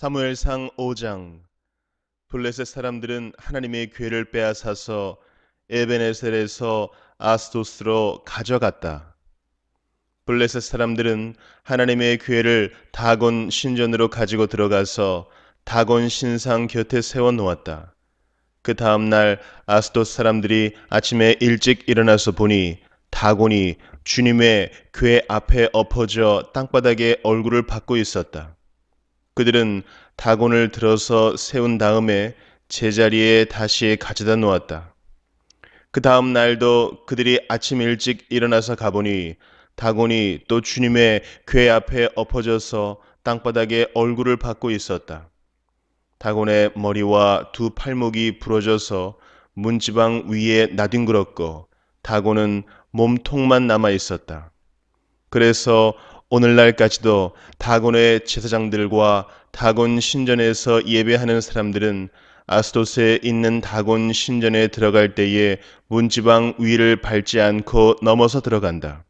사무엘상 5장. 블레셋 사람들은 하나님의 궤를 빼앗아서 에베네셀에서 아스도스로 가져갔다. 블레셋 사람들은 하나님의 궤를 다곤 신전으로 가지고 들어가서 다곤 신상 곁에 세워 놓았다. 그 다음 날 아스돗 사람들이 아침에 일찍 일어나서 보니 다곤이 주님의 궤 앞에 엎어져 땅바닥에 얼굴을 받고 있었다. 그들은 다곤을 들어서 세운 다음에 제자리에 다시 가져다 놓았다. 그 다음 날도 그들이 아침 일찍 일어나서 가보니 다곤이 또 주님의 궤 앞에 엎어져서 땅바닥에 얼굴을 받고 있었다. 다곤의 머리와 두 팔목이 부러져서 문지방 위에 나뒹굴었고 다곤은 몸통만 남아 있었다. 그래서 오늘날까지도 다곤의 제사장들과 다곤 신전에서 예배하는 사람들은 아스돗에 있는 다곤 신전에 들어갈 때에 문지방 위를 밟지 않고 넘어서 들어간다.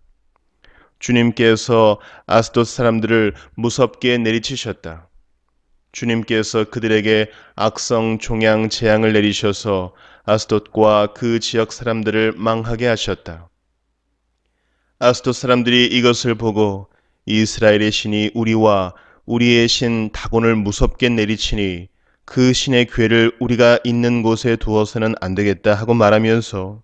주님께서 아스돗 사람들을 무섭게 내리치셨다. 주님께서 그들에게 악성 종양 재앙을 내리셔서 아스돗과 그 지역 사람들을 망하게 하셨다. 아스돗 사람들이 이것을 보고 이스라엘의 신이 우리와 우리의 신 다곤을 무섭게 내리치니 그 신의 궤를 우리가 있는 곳에 두어서는 안 되겠다 하고 말하면서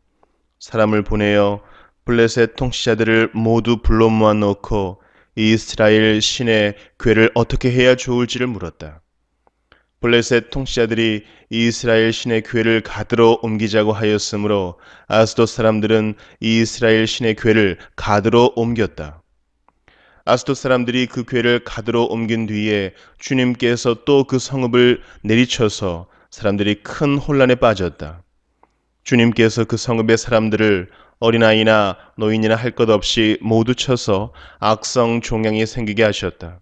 사람을 보내어 블레셋 통치자들을 모두 불러 모아놓고 이스라엘 신의 궤를 어떻게 해야 좋을지를 물었다. 블레셋 통치자들이 이스라엘 신의 궤를 가드로 옮기자고 하였으므로 아스돗 사람들은 이스라엘 신의 궤를 가드로 옮겼다. 아스돗 사람들이 그 궤를 가드로 옮긴 뒤에 주님께서 또 그 성읍을 내리쳐서 사람들이 큰 혼란에 빠졌다. 주님께서 그 성읍의 사람들을 어린아이나 노인이나 할 것 없이 모두 쳐서 악성 종양이 생기게 하셨다.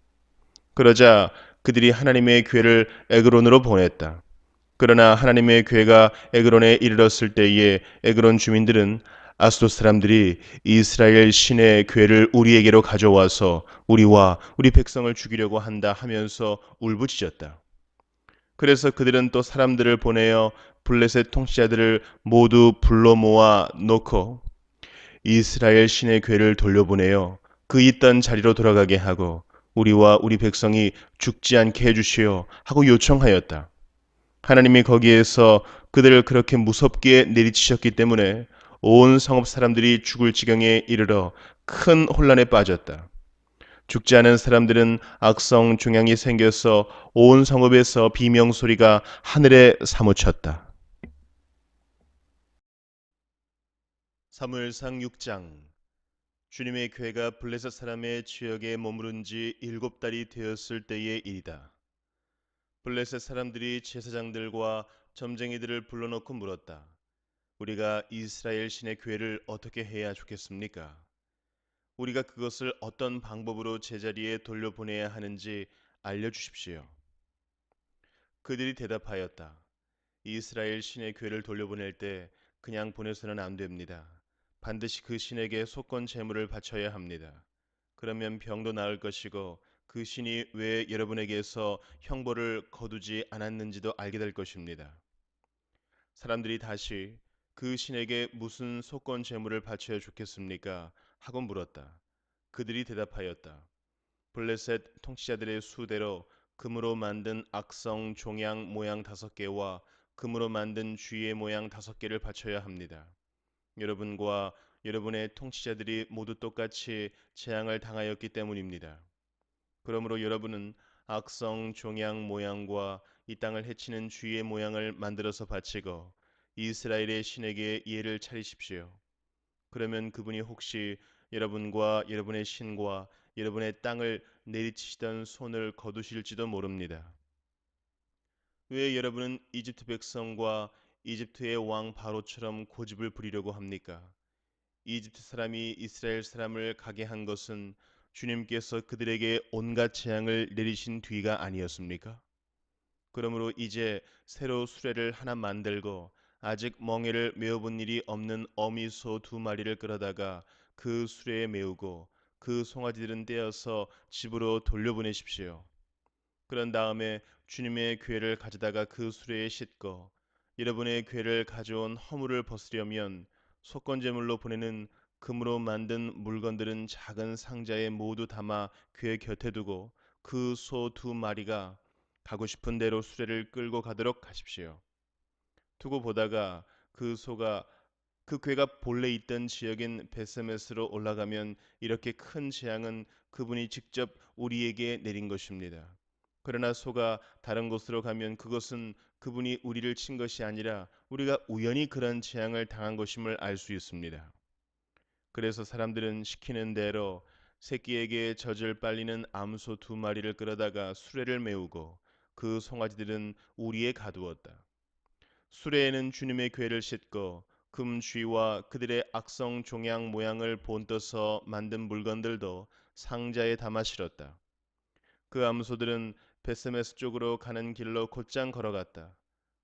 그러자 그들이 하나님의 궤를 에그론으로 보냈다. 그러나 하나님의 궤가 에그론에 이르렀을 때에 에그론 주민들은 아스돗 사람들이 이스라엘 신의 궤를 우리에게로 가져와서 우리와 우리 백성을 죽이려고 한다 하면서 울부짖었다. 그래서 그들은 또 사람들을 보내어 블레셋 통치자들을 모두 불러 모아 놓고 이스라엘 신의 궤를 돌려보내어 그 있던 자리로 돌아가게 하고 우리와 우리 백성이 죽지 않게 해주시오 하고 요청하였다. 하나님이 거기에서 그들을 그렇게 무섭게 내리치셨기 때문에 온 성읍 사람들이 죽을 지경에 이르러 큰 혼란에 빠졌다. 죽지 않은 사람들은 악성 종양이 생겨서 온 성읍에서 비명소리가 하늘에 사무쳤다. 사무엘상 6장. 주님의 궤가 블레셋 사람의 지역에 머무른 지 7달이 되었을 때의 일이다. 블레셋 사람들이 제사장들과 점쟁이들을 불러놓고 물었다. 우리가 이스라엘 신의 궤를 어떻게 해야 좋겠습니까? 우리가 그것을 어떤 방법으로 제자리에 돌려보내야 하는지 알려주십시오. 그들이 대답하였다. 이스라엘 신의 궤를 돌려보낼 때 그냥 보내서는 안 됩니다. 반드시 그 신에게 속건 제물을 바쳐야 합니다. 그러면 병도 나을 것이고 그 신이 왜 여러분에게서 형벌을 거두지 않았는지도 알게 될 것입니다. 사람들이 다시 그 신에게 무슨 속건 제물을 바쳐야 좋겠습니까? 하고 물었다. 그들이 대답하였다. 블레셋 통치자들의 수대로 금으로 만든 악성 종양 모양 5개와 금으로 만든 쥐의 모양 5개를 바쳐야 합니다. 여러분과 여러분의 통치자들이 모두 똑같이 재앙을 당하였기 때문입니다. 그러므로 여러분은 악성 종양 모양과 이 땅을 해치는 쥐의 모양을 만들어서 바치고 이스라엘의 신에게 예를 차리십시오. 그러면 그분이 혹시 여러분과 여러분의 신과 여러분의 땅을 내리치시던 손을 거두실지도 모릅니다. 왜 여러분은 이집트 백성과 이집트의 왕 바로처럼 고집을 부리려고 합니까? 이집트 사람이 이스라엘 사람을 가게 한 것은 주님께서 그들에게 온갖 재앙을 내리신 뒤가 아니었습니까? 그러므로 이제 새로 수레를 하나 만들고 아직 멍에를 메어본 일이 없는 어미소 2마리를 끌어다가 그 수레에 메우고 그 송아지들은 떼어서 집으로 돌려보내십시오. 그런 다음에 주님의 궤를 가져다가 그 수레에 싣고 여러분의 궤를 가져온 허물을 벗으려면 속건제물로 보내는 금으로 만든 물건들은 작은 상자에 모두 담아 궤 곁에 두고 그 소 두 마리가 가고 싶은 대로 수레를 끌고 가도록 하십시오. 두고 보다가 그 소가 그 궤가 본래 있던 지역인 베세메스로 올라가면 이렇게 큰 재앙은 그분이 직접 우리에게 내린 것입니다. 그러나 소가 다른 곳으로 가면 그것은 그분이 우리를 친 것이 아니라 우리가 우연히 그런 재앙을 당한 것임을 알 수 있습니다. 그래서 사람들은 시키는 대로 새끼에게 젖을 빨리는 암소 두 마리를 끌어다가 수레를 메우고 그 송아지들은 우리에 가두었다. 수레에는 주님의 궤를 싣고 금쥐와 그들의 악성 종양 모양을 본떠서 만든 물건들도 상자에 담아 실었다. 그 암소들은 베세메스 쪽으로 가는 길로 곧장 걸어갔다.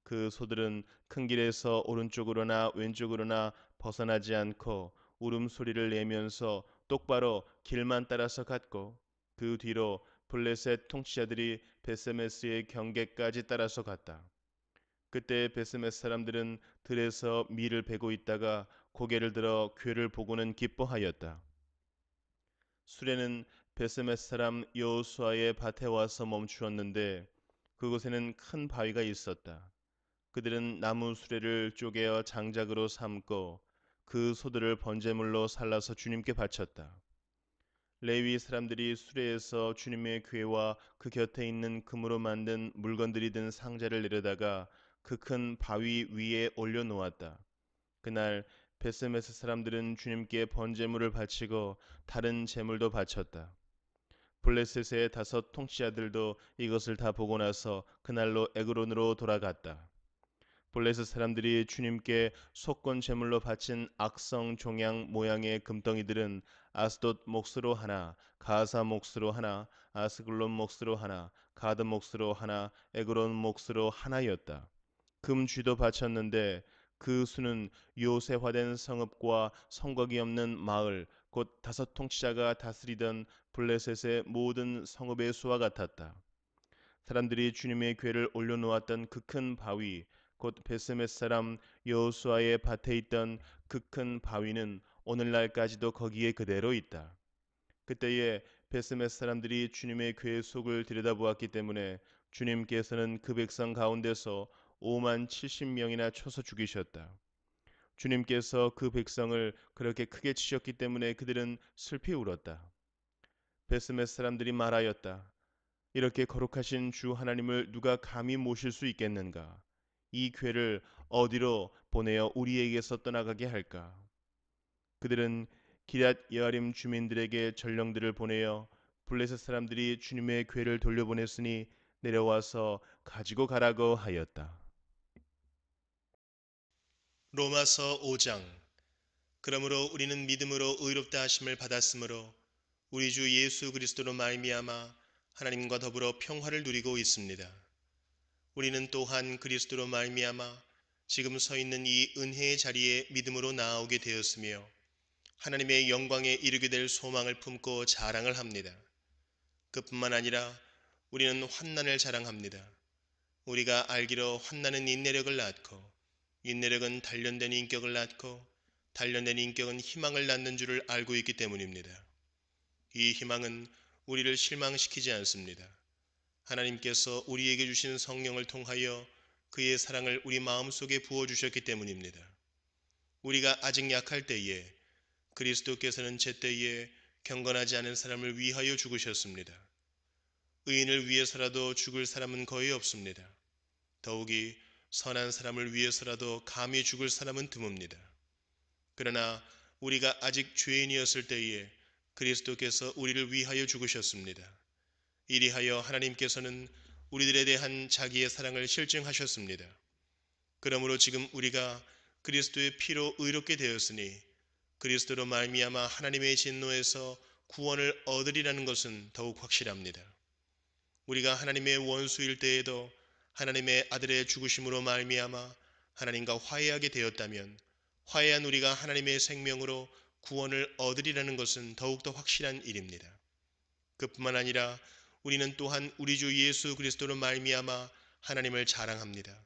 그 소들은 큰 길에서 오른쪽으로나 왼쪽으로나 벗어나지 않고 울음소리를 내면서 똑바로 길만 따라서 갔고 그 뒤로 블레셋 통치자들이 베세메스의 경계까지 따라서 갔다. 그때 베스메스 사람들은 들에서 밀을 베고 있다가 고개를 들어 궤를 보고는 기뻐하였다. 수레는 베스메스 사람 여호수아의 밭에 와서 멈추었는데 그곳에는 큰 바위가 있었다. 그들은 나무 수레를 쪼개어 장작으로 삼고 그 소들을 번제물로 살라서 주님께 바쳤다. 레위 사람들이 수레에서 주님의 궤와 그 곁에 있는 금으로 만든 물건들이 든 상자를 내려다가 그 큰 바위 위에 올려놓았다. 그날 베스메스 사람들은 주님께 번제물을 바치고 다른 제물도 바쳤다. 블레셋의 다섯 통치자들도 이것을 다 보고 나서 그날로 에그론으로 돌아갔다. 블레셋 사람들이 주님께 속건 제물로 바친 악성 종양 모양의 금덩이들은 아스돗 몫으로 하나, 가사 몫으로 하나, 아스글론 몫으로 하나, 가드 몫으로 하나, 에그론 몫으로 하나였다. 금쥐도 바쳤는데 그 수는 요새화된 성읍과 성곽이 없는 마을, 곧 다섯 통치자가 다스리던 블레셋의 모든 성읍의 수와 같았다. 사람들이 주님의 궤를 올려놓았던 그 큰 바위, 곧 베스메스 사람 여호수아의 밭에 있던 그 큰 바위는 오늘날까지도 거기에 그대로 있다. 그때에 베스메스 사람들이 주님의 궤 속을 들여다보았기 때문에 주님께서는 그 백성 가운데서 5만 70명이나 쳐서 죽이셨다. 주님께서 그 백성을 그렇게 크게 치셨기 때문에 그들은 슬피 울었다. 베스메스 사람들이 말하였다. 이렇게 거룩하신 주 하나님을 누가 감히 모실 수 있겠는가? 이 궤를 어디로 보내어 우리에게서 떠나가게 할까? 그들은 기럇 여아림 주민들에게 전령들을 보내어 블레셋 사람들이 주님의 궤를 돌려보냈으니 내려와서 가지고 가라고 하였다. 로마서 5장. 그러므로 우리는 믿음으로 의롭다 하심을 받았으므로 우리 주 예수 그리스도로 말미암아 하나님과 더불어 평화를 누리고 있습니다. 우리는 또한 그리스도로 말미암아 지금 서 있는 이 은혜의 자리에 믿음으로 나아오게 되었으며 하나님의 영광에 이르게 될 소망을 품고 자랑을 합니다. 그뿐만 아니라 우리는 환난을 자랑합니다. 우리가 알기로 환난은 인내력을 낳고 인내력은 단련된 인격을 낳고 단련된 인격은 희망을 낳는 줄을 알고 있기 때문입니다. 이 희망은 우리를 실망시키지 않습니다. 하나님께서 우리에게 주신 성령을 통하여 그의 사랑을 우리 마음속에 부어주셨기 때문입니다. 우리가 아직 약할 때에 그리스도께서는 제때에 경건하지 않은 사람을 위하여 죽으셨습니다. 의인을 위해서라도 죽을 사람은 거의 없습니다. 더욱이 선한 사람을 위해서라도 감히 죽을 사람은 드뭅니다. 그러나 우리가 아직 죄인이었을 때에 그리스도께서 우리를 위하여 죽으셨습니다. 이리하여 하나님께서는 우리들에 대한 자기의 사랑을 실증하셨습니다. 그러므로 지금 우리가 그리스도의 피로 의롭게 되었으니 그리스도로 말미암아 하나님의 진노에서 구원을 얻으리라는 것은 더욱 확실합니다. 우리가 하나님의 원수일 때에도 하나님의 아들의 죽으심으로 말미암아 하나님과 화해하게 되었다면 화해한 우리가 하나님의 생명으로 구원을 얻으리라는 것은 더욱더 확실한 일입니다. 그뿐만 아니라 우리는 또한 우리 주 예수 그리스도로 말미암아 하나님을 자랑합니다.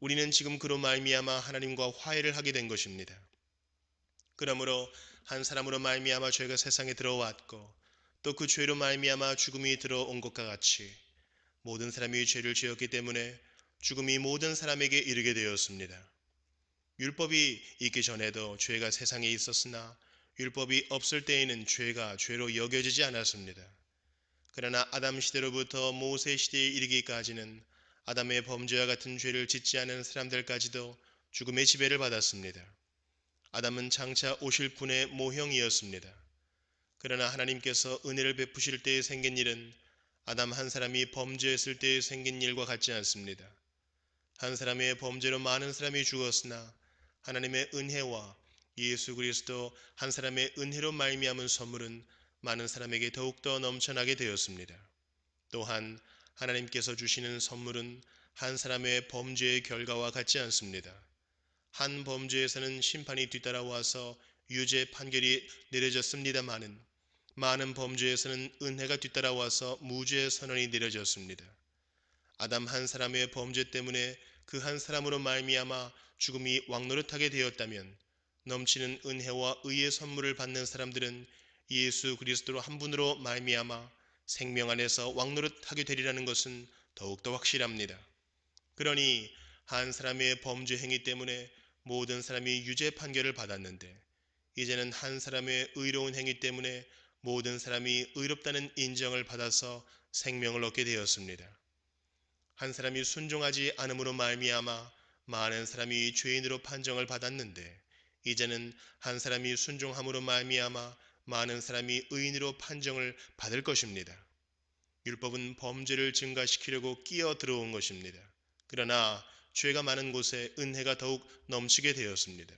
우리는 지금 그로 말미암아 하나님과 화해를 하게 된 것입니다. 그러므로 한 사람으로 말미암아 죄가 세상에 들어왔고 또 그 죄로 말미암아 죽음이 들어온 것과 같이 모든 사람이 죄를 지었기 때문에 죽음이 모든 사람에게 이르게 되었습니다. 율법이 있기 전에도 죄가 세상에 있었으나 율법이 없을 때에는 죄가 죄로 여겨지지 않았습니다. 그러나 아담 시대로부터 모세 시대에 이르기까지는 아담의 범죄와 같은 죄를 짓지 않은 사람들까지도 죽음의 지배를 받았습니다. 아담은 장차 오실 분의 모형이었습니다. 그러나 하나님께서 은혜를 베푸실 때에 생긴 일은 아담 한 사람이 범죄했을 때에 생긴 일과 같지 않습니다. 한 사람의 범죄로 많은 사람이 죽었으나 하나님의 은혜와 예수 그리스도 한 사람의 은혜로 말미암은 선물은 많은 사람에게 더욱더 넘쳐나게 되었습니다. 또한 하나님께서 주시는 선물은 한 사람의 범죄의 결과와 같지 않습니다. 한 범죄에서는 심판이 뒤따라와서 유죄 판결이 내려졌습니다마는 많은 범죄에서는 은혜가 뒤따라와서 무죄 선언이 내려졌습니다. 아담 한 사람의 범죄 때문에 그 한 사람으로 말미암아 죽음이 왕노릇하게 되었다면 넘치는 은혜와 의의 선물을 받는 사람들은 예수 그리스도로 한 분으로 말미암아 생명 안에서 왕노릇하게 되리라는 것은 더욱더 확실합니다. 그러니 한 사람의 범죄 행위 때문에 모든 사람이 유죄 판결을 받았는데 이제는 한 사람의 의로운 행위 때문에 모든 사람이 의롭다는 인정을 받아서 생명을 얻게 되었습니다. 한 사람이 순종하지 않음으로 말미암아 많은 사람이 죄인으로 판정을 받았는데 이제는 한 사람이 순종함으로 말미암아 많은 사람이 의인으로 판정을 받을 것입니다. 율법은 범죄를 증가시키려고 끼어 들어온 것입니다. 그러나 죄가 많은 곳에 은혜가 더욱 넘치게 되었습니다.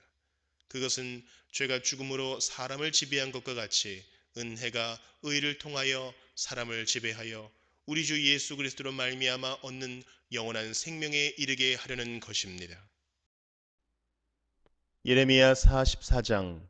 그것은 죄가 죽음으로 사람을 지배한 것과 같이 은혜가 의를 통하여 사람을 지배하여 우리 주 예수 그리스도로 말미암아 얻는 영원한 생명에 이르게 하려는 것입니다. 예레미야 44장.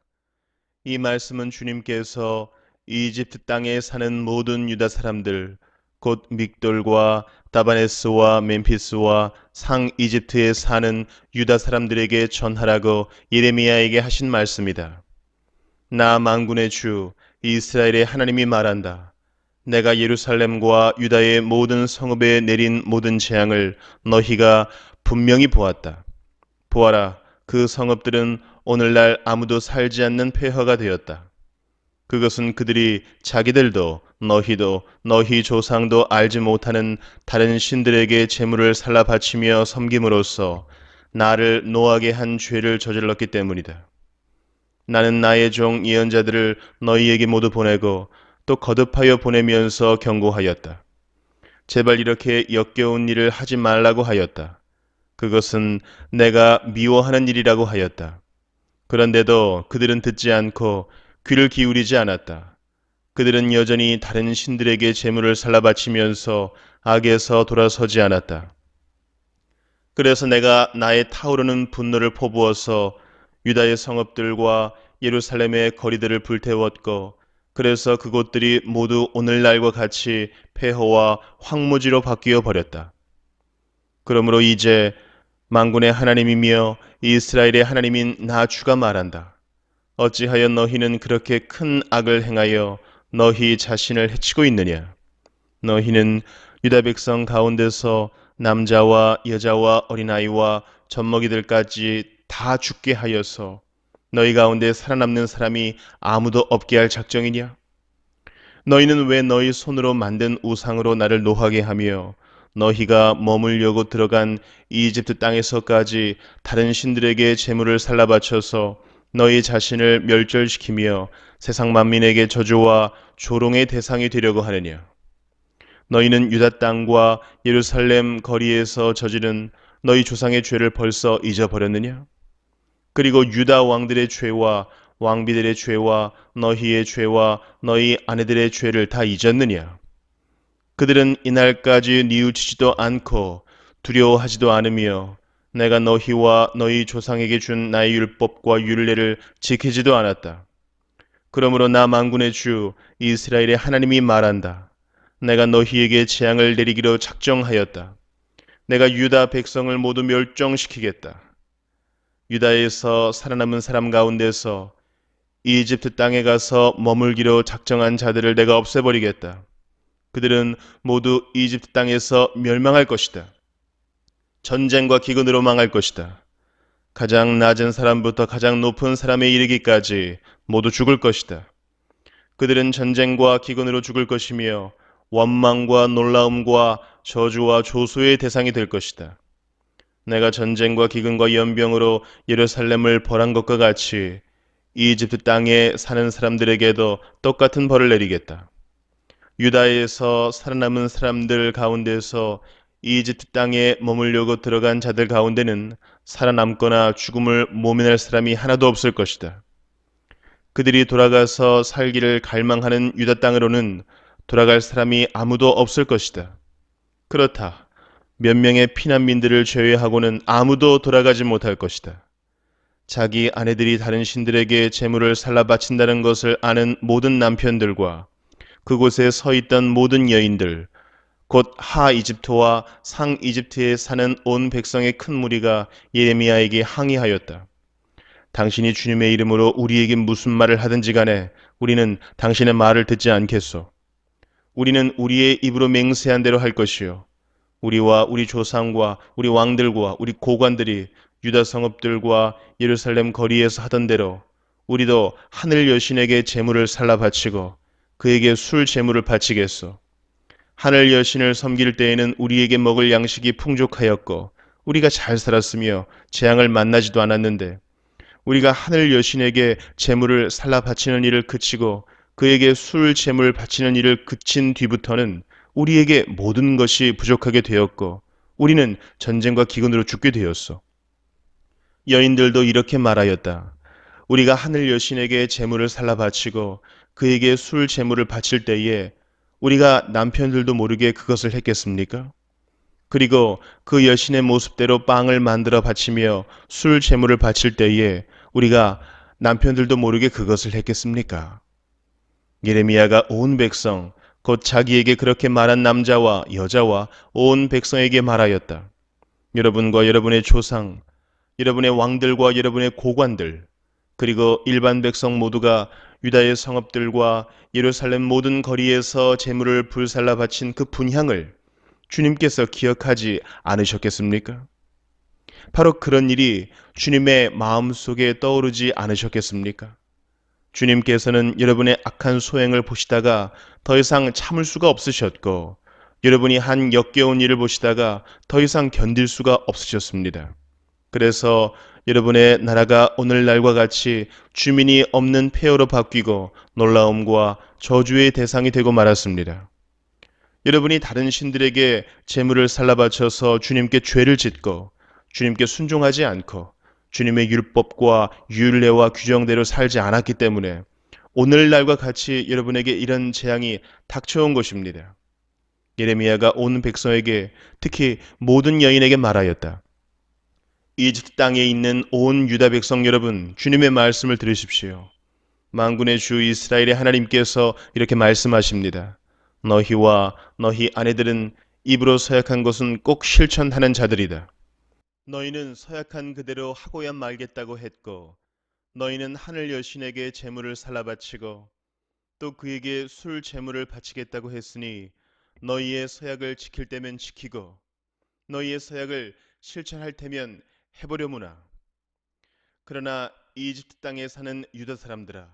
이 말씀은 주님께서 이집트 땅에 사는 모든 유다 사람들 곧 믹돌과 다바네스와 멤피스와 상 이집트에 사는 유다 사람들에게 전하라고 예레미야에게 하신 말씀이다. 나 만군의 주 이스라엘의 하나님이 말한다. 내가 예루살렘과 유다의 모든 성읍에 내린 모든 재앙을 너희가 분명히 보았다. 보아라, 그 성읍들은 오늘날 아무도 살지 않는 폐허가 되었다. 그것은 그들이 자기들도 너희도 너희 조상도 알지 못하는 다른 신들에게 제물을 살라 바치며 섬김으로써 나를 노하게 한 죄를 저질렀기 때문이다. 나는 나의 종 예언자들을 너희에게 모두 보내고 또 거듭하여 보내면서 경고하였다. 제발 이렇게 역겨운 일을 하지 말라고 하였다. 그것은 내가 미워하는 일이라고 하였다. 그런데도 그들은 듣지 않고 귀를 기울이지 않았다. 그들은 여전히 다른 신들에게 제물을 살라 바치면서 악에서 돌아서지 않았다. 그래서 내가 나의 타오르는 분노를 퍼부어서 유다의 성읍들과 예루살렘의 거리들을 불태웠고 그래서 그곳들이 모두 오늘날과 같이 폐허와 황무지로 바뀌어 버렸다. 그러므로 이제 만군의 하나님이며 이스라엘의 하나님인 나 주가 말한다. 어찌하여 너희는 그렇게 큰 악을 행하여 너희 자신을 해치고 있느냐? 너희는 유다 백성 가운데서 남자와 여자와 어린아이와 젖먹이들까지 다 죽게 하여서 너희 가운데 살아남는 사람이 아무도 없게 할 작정이냐? 너희는 왜 너희 손으로 만든 우상으로 나를 노하게 하며 너희가 머물려고 들어간 이집트 땅에서까지 다른 신들에게 제물을 살라 바쳐서 너희 자신을 멸절시키며 세상 만민에게 저주와 조롱의 대상이 되려고 하느냐? 너희는 유다 땅과 예루살렘 거리에서 저지른 너희 조상의 죄를 벌써 잊어버렸느냐? 그리고 유다 왕들의 죄와 왕비들의 죄와 너희의 죄와 너희 아내들의 죄를 다 잊었느냐? 그들은 이날까지 뉘우치지도 않고 두려워하지도 않으며 내가 너희와 너희 조상에게 준 나의 율법과 율례를 지키지도 않았다. 그러므로 나 만군의 주 이스라엘의 하나님이 말한다. 내가 너희에게 재앙을 내리기로 작정하였다. 내가 유다 백성을 모두 멸종시키겠다. 유다에서 살아남은 사람 가운데서 이집트 땅에 가서 머물기로 작정한 자들을 내가 없애버리겠다. 그들은 모두 이집트 땅에서 멸망할 것이다. 전쟁과 기근으로 망할 것이다. 가장 낮은 사람부터 가장 높은 사람에 이르기까지 모두 죽을 것이다. 그들은 전쟁과 기근으로 죽을 것이며 원망과 놀라움과 저주와 조소의 대상이 될 것이다. 내가 전쟁과 기근과 연병으로 예루살렘을 벌한 것과 같이 이집트 땅에 사는 사람들에게도 똑같은 벌을 내리겠다. 유다에서 살아남은 사람들 가운데서 이집트 땅에 머물려고 들어간 자들 가운데는 살아남거나 죽음을 모면할 사람이 하나도 없을 것이다. 그들이 돌아가서 살기를 갈망하는 유다 땅으로는 돌아갈 사람이 아무도 없을 것이다. 그렇다. 몇 명의 피난민들을 제외하고는 아무도 돌아가지 못할 것이다. 자기 아내들이 다른 신들에게 재물을 살라 바친다는 것을 아는 모든 남편들과 그곳에 서 있던 모든 여인들, 곧 하 이집트와 상 이집트에 사는 온 백성의 큰 무리가 예레미야에게 항의하였다. 당신이 주님의 이름으로 우리에게 무슨 말을 하든지 간에 우리는 당신의 말을 듣지 않겠소. 우리는 우리의 입으로 맹세한 대로 할 것이요. 우리와 우리 조상과 우리 왕들과 우리 고관들이 유다 성읍들과 예루살렘 거리에서 하던 대로 우리도 하늘 여신에게 제물을 살라 바치고 그에게 술 제물을 바치겠소. 하늘 여신을 섬길 때에는 우리에게 먹을 양식이 풍족하였고 우리가 잘 살았으며 재앙을 만나지도 않았는데 우리가 하늘 여신에게 제물을 살라 바치는 일을 그치고 그에게 술 제물 바치는 일을 그친 뒤부터는 우리에게 모든 것이 부족하게 되었고 우리는 전쟁과 기근으로 죽게 되었소. 여인들도 이렇게 말하였다. 우리가 하늘 여신에게 제물을 살라 바치고 그에게 술 제물을 바칠 때에 우리가 남편들도 모르게 그것을 했겠습니까? 그리고 그 여신의 모습대로 빵을 만들어 바치며 술 제물을 바칠 때에 우리가 남편들도 모르게 그것을 했겠습니까? 예레미야가 온 백성, 곧 자기에게 그렇게 말한 남자와 여자와 온 백성에게 말하였다. 여러분과 여러분의 조상, 여러분의 왕들과 여러분의 고관들, 그리고 일반 백성 모두가 유다의 성읍들과 예루살렘 모든 거리에서 제물을 불살라 바친 그 분향을 주님께서 기억하지 않으셨겠습니까? 바로 그런 일이 주님의 마음속에 떠오르지 않으셨겠습니까? 주님께서는 여러분의 악한 소행을 보시다가 더 이상 참을 수가 없으셨고, 여러분이 한 역겨운 일을 보시다가 더 이상 견딜 수가 없으셨습니다. 그래서 여러분의 나라가 오늘날과 같이 주민이 없는 폐허로 바뀌고 놀라움과 저주의 대상이 되고 말았습니다. 여러분이 다른 신들에게 제물을 살라 바쳐서 주님께 죄를 짓고 주님께 순종하지 않고 주님의 율법과 율례와 규정대로 살지 않았기 때문에 오늘날과 같이 여러분에게 이런 재앙이 닥쳐온 것입니다. 예레미야가 온 백성에게 특히 모든 여인에게 말하였다. 이집트 땅에 있는 온 유다 백성 여러분, 주님의 말씀을 들으십시오. 만군의 주 이스라엘의 하나님께서 이렇게 말씀하십니다. 너희와 너희 아내들은 입으로 서약한 것은 꼭 실천하는 자들이다. 너희는 서약한 그대로 하고야 말겠다고 했고 너희는 하늘 여신에게 제물을 살라 바치고 또 그에게 술 제물을 바치겠다고 했으니 너희의 서약을 지킬 때면 지키고 너희의 서약을 실천할 테면 해보려무나. 그러나 이집트 땅에 사는 유다 사람들아,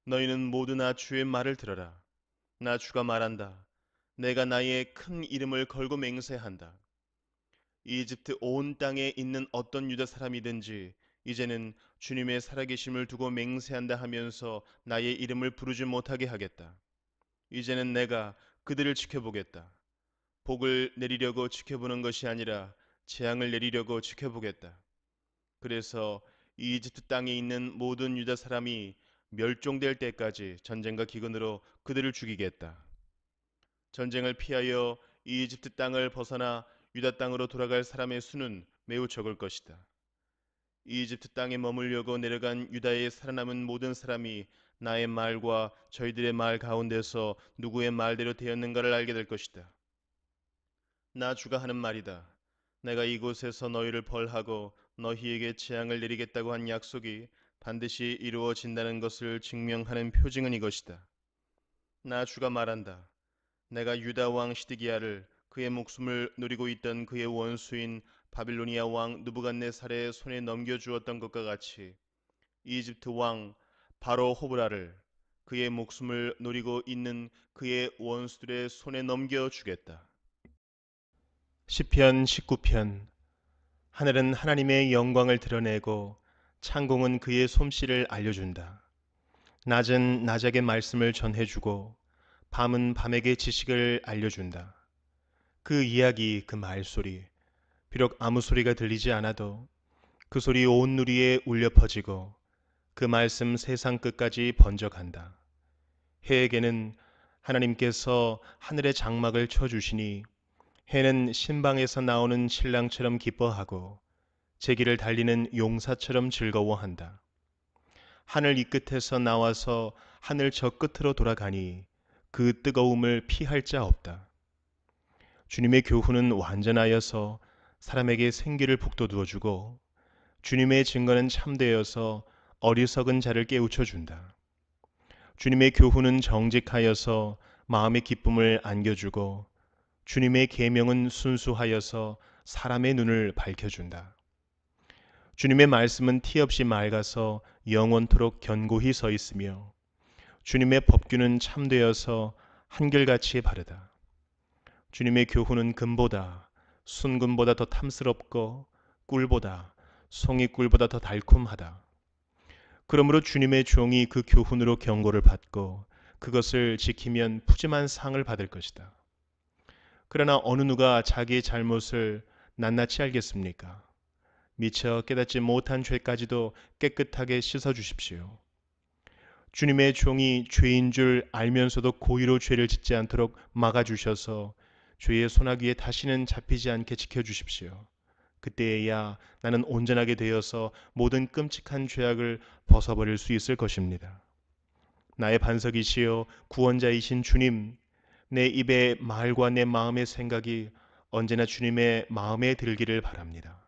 너희는 모두 나 주의 말을 들어라. 나 주가 말한다. 내가 나의 큰 이름을 걸고 맹세한다. 이집트 온 땅에 있는 어떤 유다 사람이든지 이제는 주님의 살아계심을 두고 맹세한다 하면서 나의 이름을 부르지 못하게 하겠다. 이제는 내가 그들을 지켜보겠다. 복을 내리려고 지켜보는 것이 아니라 재앙을 내리려고 지켜보겠다. 그래서 이집트 땅에 있는 모든 유다 사람이 멸종될 때까지 전쟁과 기근으로 그들을 죽이겠다. 전쟁을 피하여 이집트 땅을 벗어나 유다 땅으로 돌아갈 사람의 수는 매우 적을 것이다. 이집트 땅에 머물려고 내려간 유다에 살아남은 모든 사람이 나의 말과 저희들의 말 가운데서 누구의 말대로 되었는가를 알게 될 것이다. 나 주가 하는 말이다. 내가 이곳에서 너희를 벌하고 너희에게 재앙을 내리겠다고 한 약속이 반드시 이루어진다는 것을 증명하는 표징은 이것이다. 나 주가 말한다. 내가 유다 왕 시드기야를 그의 목숨을 노리고 있던 그의 원수인 바빌로니아 왕 느부갓네살의 손에 넘겨주었던 것과 같이 이집트 왕 바로 호브라를 그의 목숨을 노리고 있는 그의 원수들의 손에 넘겨주겠다. 시편 19편. 하늘은 하나님의 영광을 드러내고 창공은 그의 솜씨를 알려준다. 낮은 낮에게 말씀을 전해주고 밤은 밤에게 지식을 알려준다. 그 이야기, 그 말소리, 비록 아무 소리가 들리지 않아도 그 소리 온 누리에 울려 퍼지고 그 말씀 세상 끝까지 번져간다. 해에게는 하나님께서 하늘의 장막을 쳐주시니 해는 신방에서 나오는 신랑처럼 기뻐하고 제길을 달리는 용사처럼 즐거워한다. 하늘 이 끝에서 나와서 하늘 저 끝으로 돌아가니 그 뜨거움을 피할 자 없다. 주님의 교훈은 완전하여서 사람에게 생기를 북돋워 주고 주님의 증거는 참되어서 어리석은 자를 깨우쳐 준다. 주님의 교훈은 정직하여서 마음의 기쁨을 안겨주고 주님의 계명은 순수하여서 사람의 눈을 밝혀준다. 주님의 말씀은 티 없이 맑아서 영원토록 견고히 서 있으며 주님의 법규는 참되어서 한결같이 바르다. 주님의 교훈은 금보다 순금보다 더 탐스럽고 꿀보다 송이꿀보다 더 달콤하다. 그러므로 주님의 종이 그 교훈으로 경고를 받고 그것을 지키면 푸짐한 상을 받을 것이다. 그러나 어느 누가 자기의 잘못을 낱낱이 알겠습니까? 미처 깨닫지 못한 죄까지도 깨끗하게 씻어 주십시오. 주님의 종이 죄인 줄 알면서도 고의로 죄를 짓지 않도록 막아주셔서 죄의 소나기에 다시는 잡히지 않게 지켜주십시오. 그때에야 나는 온전하게 되어서 모든 끔찍한 죄악을 벗어버릴 수 있을 것입니다. 나의 반석이시여 구원자이신 주님, 내 입의 말과 내 마음의 생각이 언제나 주님의 마음에 들기를 바랍니다.